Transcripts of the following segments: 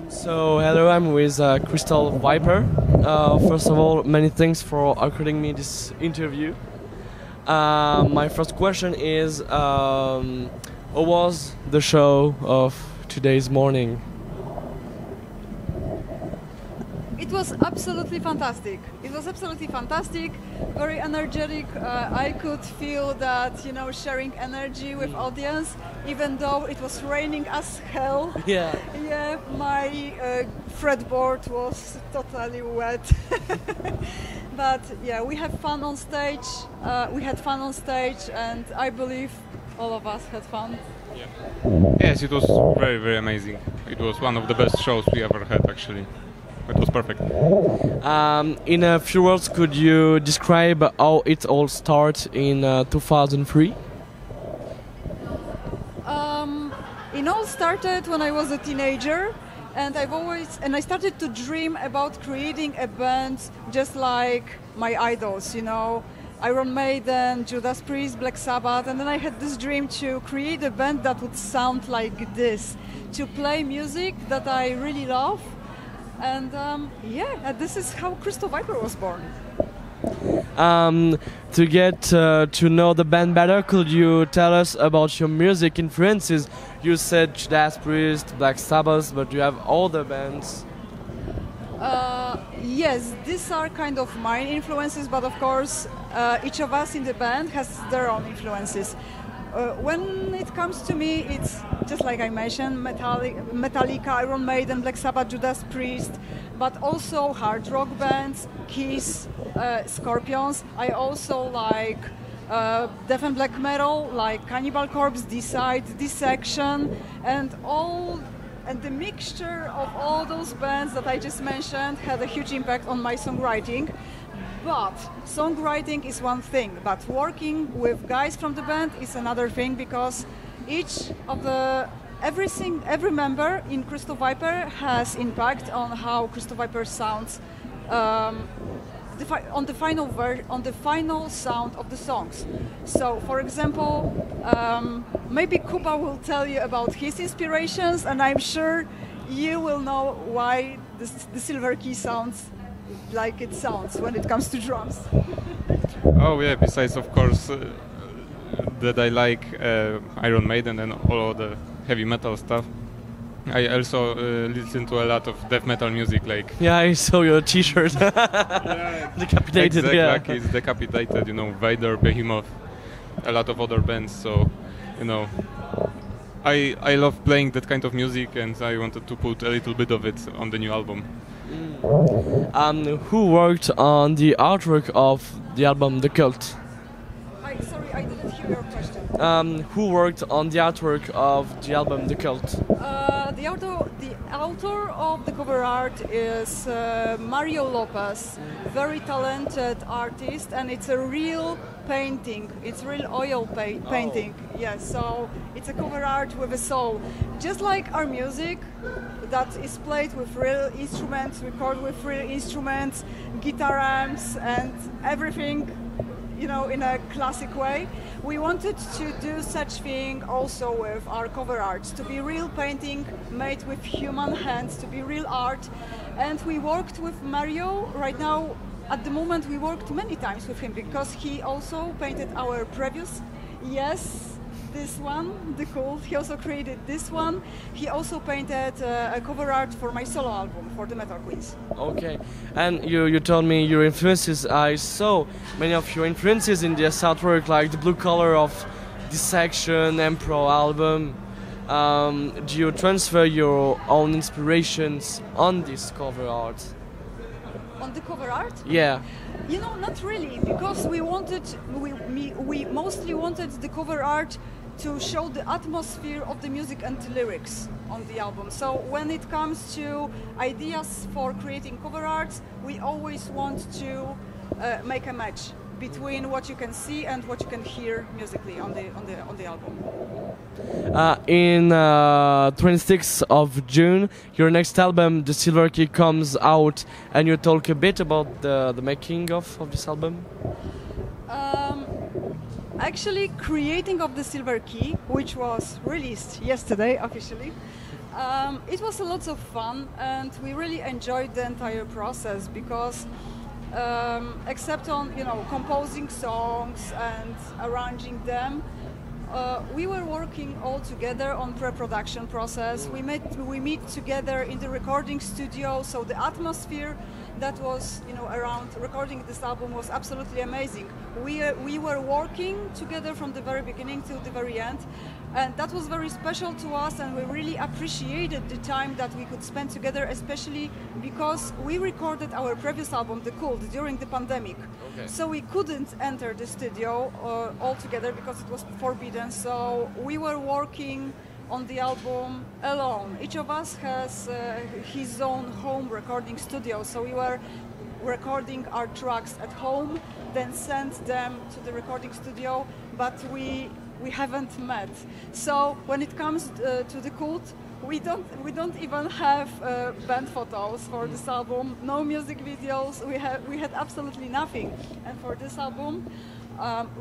So, hello, I'm with Crystal Viper. First of all, many thanks for according me this interview. My first question is, how was the show of today's morning? It was absolutely fantastic. It was absolutely fantastic, very energetic. I could feel that, sharing energy with audience, even though it was raining as hell. Yeah. Yeah, my fretboard was totally wet. But yeah, we had fun on stage. And I believe all of us had fun. Yeah. Yes, it was very, very amazing. It was one of the best shows we ever had, actually. It was perfect. In a few words, could you describe how it all started in 2003? It all started when I was a teenager, and I started to dream about creating a band just like my idols, Iron Maiden, Judas Priest, Black Sabbath, and then I had this dream to create a band that would sound like this, to play music that I really love. And this is how Crystal Viper was born. To get to know the band better, could you tell us about your music influences? You said Judas Priest, Black Sabbath, but you have other bands. Yes, these are kind of my influences, but of course, each of us in the band has their own influences. When it comes to me, it's just like I mentioned, Metallica, Iron Maiden, Black Sabbath, Judas Priest, but also hard rock bands, Kiss, Scorpions. I also like death and black metal, like Cannibal Corpse, Decide, Dissection, and the mixture of all those bands that I just mentioned had a huge impact on my songwriting. But songwriting is one thing, but working with guys from the band is another thing, because every member in Crystal Viper has impact on how Crystal Viper sounds on the final sound of the songs. So, for example, maybe Kuba will tell you about his inspirations, and I'm sure you will know why the Silver Key sounds like it sounds when it comes to drums. Oh yeah, besides of course that I like Iron Maiden and all the heavy metal stuff, I also listen to a lot of death metal music, like... Yeah, I saw your t-shirt. Yeah, Decapitated, exactly, yeah. like it's Decapitated, Vader, Behemoth, a lot of other bands, so, I love playing that kind of music, and I wanted to put a little bit of it on the new album. Who worked on the artwork of the album The Cult? Sorry, I didn't hear your question. Who worked on the artwork of the album The Cult? The author of the cover art is Mario Lopez, very talented artist, and it's a real painting. It's real oil painting. Yes, so it's a cover art with a soul, just like our music that is played with real instruments, recorded with real instruments, guitar amps, and everything, in a classic way. We wanted to do such thing also with our cover art, to be real painting made with human hands, to be real art. And we worked with Mario. Right now, at the moment, we worked many times with him, because he also painted our previous, this one, The Cult. He also created this one. He also painted a cover art for my solo album, for the Metal Queens. Okay, and you told me your influences. I saw many of your influences in this artwork, like the blue color of Dissection, Emperor album. Do you transfer your own inspirations on this cover art? On the cover art? Yeah. Not really, because we mostly wanted the cover art to show the atmosphere of the music and the lyrics on the album. So when it comes to ideas for creating cover arts, we always want to make a match between what you can see and what you can hear musically on the album. In 26th of June, your next album, The Silver Key, comes out, and you talk a bit about the making of this album? Actually, creating of The Silver Key, which was released yesterday officially, It was a lot of fun, and we really enjoyed the entire process because, except on composing songs and arranging them, we were working all together on pre-production process. We meet together in the recording studio, so the atmosphere that was around recording this album was absolutely amazing. We were working together from the very beginning to the very end, and that was very special to us, and we really appreciated the time that we could spend together, especially because we recorded our previous album, The Cult, during the pandemic. Okay. So we couldn't enter the studio all together because it was forbidden, so we were working on the album alone. Each of us has his own home recording studio, so we were recording our tracks at home, then sent them to the recording studio, but we haven't met. So when it comes to The Cult, we don't even have band photos for this album, no music videos, we had absolutely nothing. And for this album,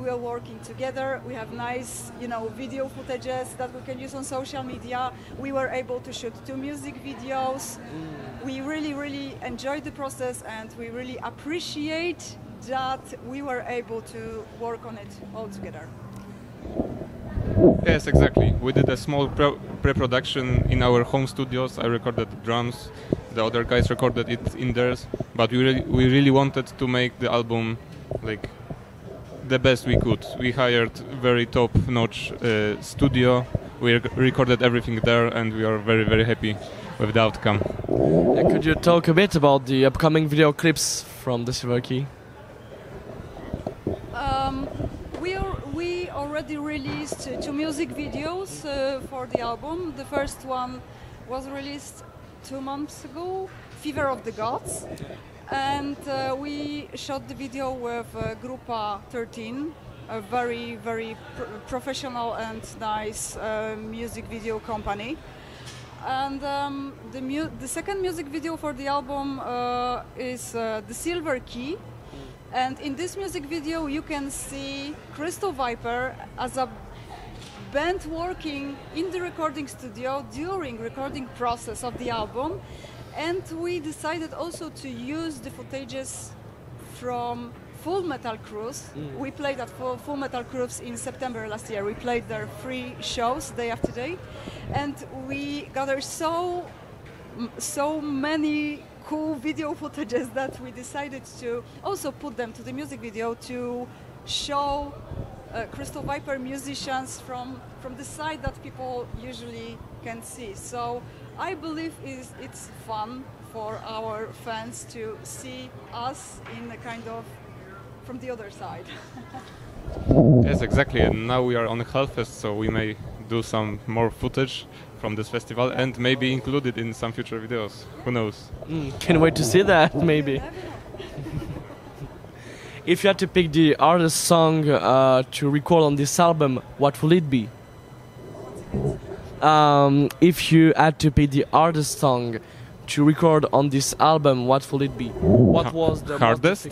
we are working together. We have nice, video footages that we can use on social media. We were able to shoot 2 music videos. We really, really enjoyed the process, and we really appreciate that we were able to work on it all together. Yes, exactly. We did a small pre-production in our home studios. I recorded the drums. The other guys recorded it in theirs. But we really wanted to make the album like the best we could. We hired very top-notch studio. We recorded everything there, and we are very, very happy with the outcome. Could you talk a bit about the upcoming video clips from the Silver Key? We already released 2 music videos for the album. The first one was released 2 months ago, Fever of the Gods. And we shot the video with Grupa 13, a very, very professional and nice music video company. And the second music video for the album is The Silver Key. And in this music video you can see Crystal Viper as a band working in the recording studio during recording process of the album. And we decided also to use the footages from Full Metal Cruise. We played at Full Metal Cruise in September last year. We played their 3 shows day after day, and we gathered so many cool video footages that we decided to also put them to the music video to show Crystal Viper musicians from the side that people usually can see. So I believe it's fun for our fans to see us in a kind of from the other side. Yes, exactly. And now we are on Hellfest, so we may do some more footage from this festival and maybe include it in some future videos. Who knows? Can't wait to see that, maybe. If you had to pick the artist song to record on this album, what will it be? If you had to pick the artist song to record on this album, what will it be? What was the hardest?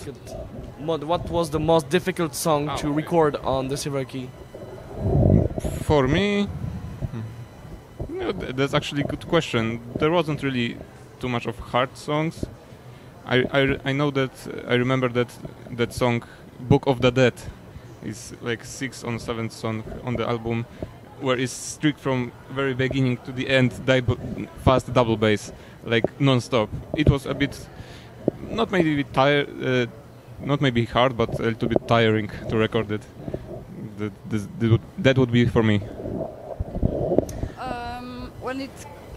What was the most difficult song to record on the Silver Key? For me, that's actually a good question. There wasn't really too much of hard songs. I know that I remember that song "Book of the Dead" is like 6th or 7th song on the album, where it's strict from very beginning to the end, fast double bass, like non-stop. It was a bit, not maybe tired, not maybe hard, but a little bit tiring to record it. That would be for me.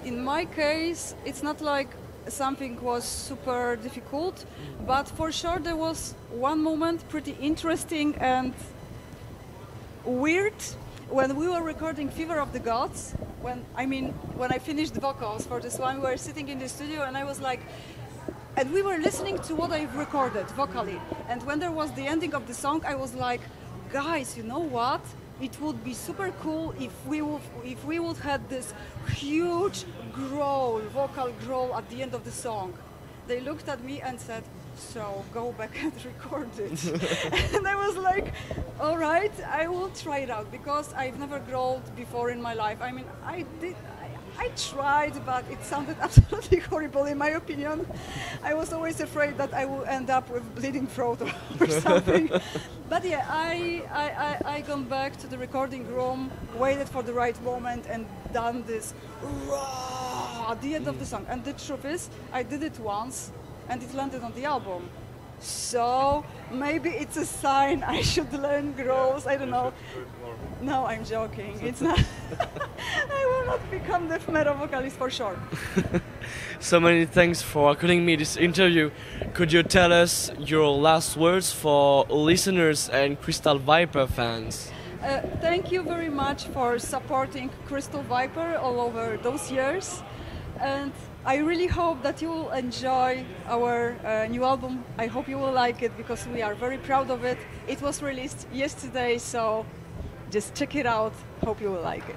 In my case, it's not like something was super difficult, but for sure there was one moment pretty interesting and weird when we were recording Fever of the Gods. When I finished the vocals for this one, we were sitting in the studio and I was like, and we were listening to what I've recorded vocally. And when there was the ending of the song, I was like, guys, you know what? It would be super cool if we would have this huge vocal growl at the end of the song. They looked at me and said, so go back and record it. And I was like, all right, I will try it out, because I've never growled before in my life. I mean, I tried, but it sounded absolutely horrible in my opinion. I was always afraid that I will end up with bleeding throat or something. But yeah, I gone back to the recording room, waited for the right moment, and done this raw at the end of the song. And the truth is, I did it once, and it landed on the album. So maybe it's a sign I should learn growls. I don't know. No, I'm joking. It's not. I will not become death metal vocalist for sure. So many thanks for according me this interview. Could you tell us your last words for listeners and Crystal Viper fans? Thank you very much for supporting Crystal Viper all over those years. And I really hope that you will enjoy our new album. I hope you will like it because we are very proud of it. It was released yesterday, so just check it out. Hope you will like it.